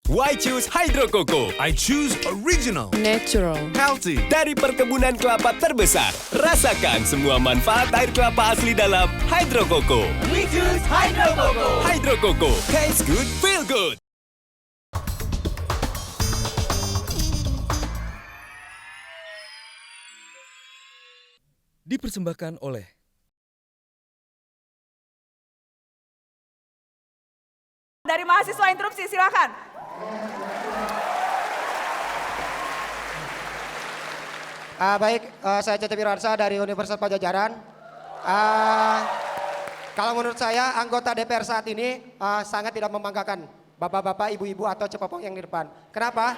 Why choose Hydro Coco? I choose original, Natural. healthy. Dari perkebunan kelapa terbesar. Rasakan semua manfaat air kelapa asli dalam Hydro Coco. We choose Hydro Coco. Hydro Coco, taste good, feel good. Dipersembahkan oleh Dari mahasiswa interupsi, silakan. Saya Cecep Wirarsa dari Universitas Pajajaran. Kalau menurut saya anggota DPR saat ini sangat tidak membanggakan bapak-bapak, ibu-ibu atau cepopong yang di depan. Kenapa?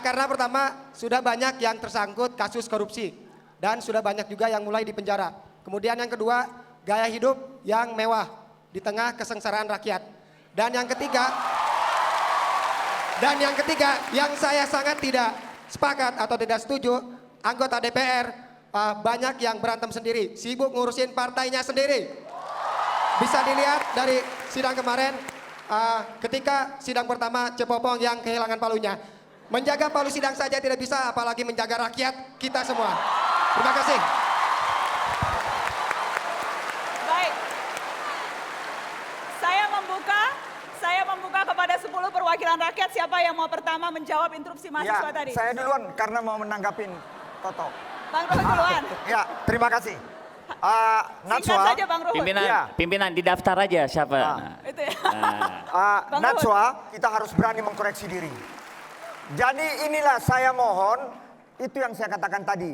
Karena pertama sudah banyak yang tersangkut kasus korupsi dan sudah banyak juga yang mulai dipenjara. Kemudian yang kedua, gaya hidup yang mewah di tengah kesengsaraan rakyat. Dan yang ketiga, yang saya sangat tidak sepakat atau tidak setuju, anggota DPR banyak yang berantem sendiri, sibuk ngurusin partainya sendiri. Bisa dilihat dari sidang kemarin, ketika sidang pertama Cepopong yang kehilangan palunya. Menjaga palu sidang saja tidak bisa, apalagi menjaga rakyat kita semua. Terima kasih. Baik. Saya membuka kepada 10 perwakilan rakyat. Siapa yang mau pertama menjawab interupsi mahasiswa tadi? Saya duluan karena mau menanggapin Toto. Bang Ruhut duluan. Ya, terima kasih. Singkat saja Bang Ruhut. Pimpinan didaftar aja siapa. Itu ya. Bang Natswa, kita harus berani mengkoreksi diri. Jadi inilah saya mohon, itu yang saya katakan tadi.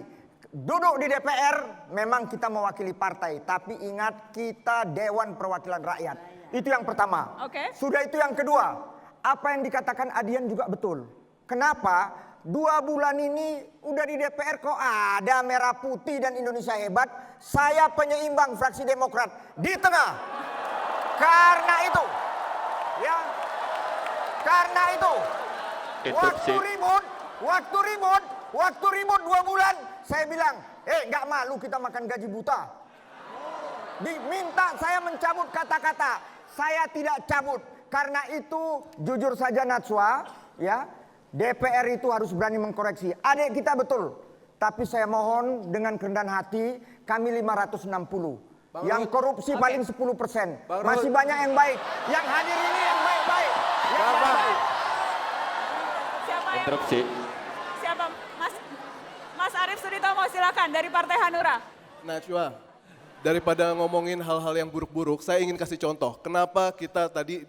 Duduk di DPR memang kita mewakili partai, tapi ingat kita Dewan Perwakilan Rakyat. Itu yang pertama. Oke. Sudah itu yang kedua. Apa yang dikatakan Adian juga betul. Kenapa? 2 bulan ini udah di DPR kok ada merah putih dan Indonesia hebat. Saya penyeimbang fraksi Demokrat di tengah. Karena itu, ya, karena itu, waktu ribut 2 bulan, saya bilang, nggak malu kita makan gaji buta. Diminta saya mencabut kata-kata. Saya tidak cabut. Karena itu jujur saja Natswa, ya, DPR itu harus berani mengkoreksi. Adik kita betul. Tapi saya mohon dengan kerendahan hati, kami 560. Yang korupsi paling 10%. Masih banyak yang baik. Yang hadir ini yang baik-baik. Yang baik. Siapa? Mas Arief Suditomo, silakan dari Partai Hanura. Najwa, daripada ngomongin hal-hal yang buruk-buruk, saya ingin kasih contoh. Kenapa kita tadi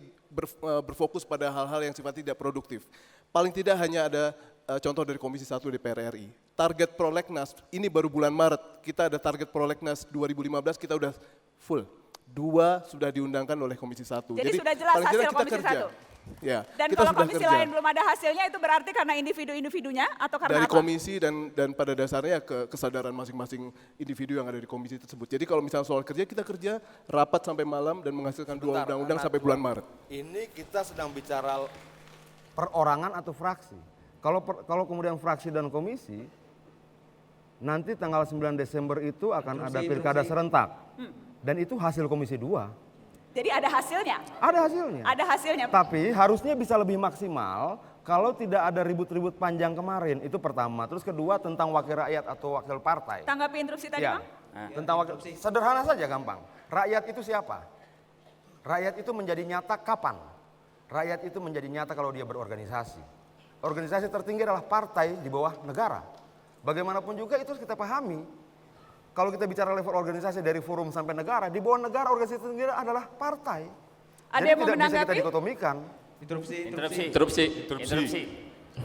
berfokus pada hal-hal yang sifatnya tidak produktif. Paling tidak hanya ada contoh dari Komisi 1 DPR RI. Target prolegnas, ini baru bulan Maret, kita ada target prolegnas 2015, kita udah full. 2 sudah diundangkan oleh Komisi 1. Jadi sudah jelas paling tidak hasil kita Komisi kerja. 1. Ya, Dan kita kalau sudah komisi kerja. lain belum ada hasilnya, itu berarti karena individu-individunya atau karena Dari apa? komisi dan pada dasarnya kesadaran masing-masing individu yang ada di komisi tersebut. Jadi kalau misalnya soal kerja, kita kerja rapat sampai malam dan menghasilkan 2 undang-undang sampai bulan Maret. Ini kita sedang bicara perorangan atau fraksi. Kalau kemudian fraksi dan komisi, nanti tanggal 9 Desember itu akan ada pilkada serentak. Dan itu hasil komisi 2. Jadi ada hasilnya? Ada hasilnya. Ada hasilnya. Tapi harusnya bisa lebih maksimal kalau tidak ada ribut-ribut panjang kemarin. Itu pertama. Terus kedua tentang wakil rakyat atau wakil partai. Tanggapi interupsi tadi, Ya, Bang? tentang wakil, sederhana saja gampang. Rakyat itu siapa? Rakyat itu menjadi nyata kapan? Rakyat itu menjadi nyata kalau dia berorganisasi. Organisasi tertinggi adalah partai di bawah negara. Bagaimanapun juga itu harus kita pahami. Kalau kita bicara level organisasi dari forum sampai negara, di bawah negara organisasi tertinggi adalah partai. Ada Jadi yang mau tidak bisa kita menanggapi? dikotomikan. Interupsi.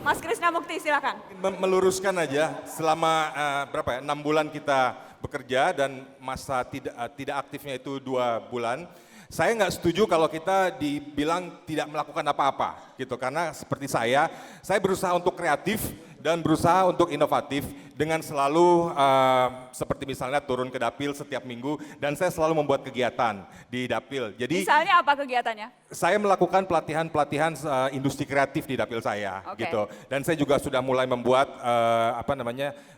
Mas Krisna Mukti, silakan. Meluruskan aja, selama 6 bulan kita bekerja dan masa tidak aktifnya itu 2 bulan. Saya nggak setuju kalau kita dibilang tidak melakukan apa-apa gitu, karena seperti saya berusaha untuk kreatif dan berusaha untuk inovatif dengan selalu seperti misalnya turun ke dapil setiap minggu dan saya selalu membuat kegiatan di dapil. Jadi Misalnya apa kegiatannya? saya melakukan pelatihan industri kreatif di dapil saya, gitu. Dan saya juga sudah mulai membuat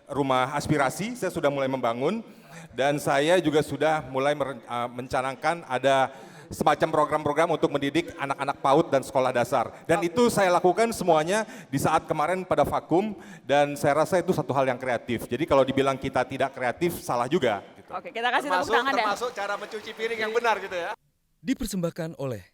rumah aspirasi. Saya sudah mulai membangun dan saya juga sudah mulai mencanangkan ada semacam program-program untuk mendidik anak-anak PAUD dan sekolah dasar. Dan itu saya lakukan semuanya di saat kemarin pada vakum, dan saya rasa itu satu hal yang kreatif. Jadi kalau dibilang kita tidak kreatif, salah juga. Oke, kita kasih tepuk tangan ya. Termasuk cara mencuci piring yang benar gitu ya. Dipersembahkan oleh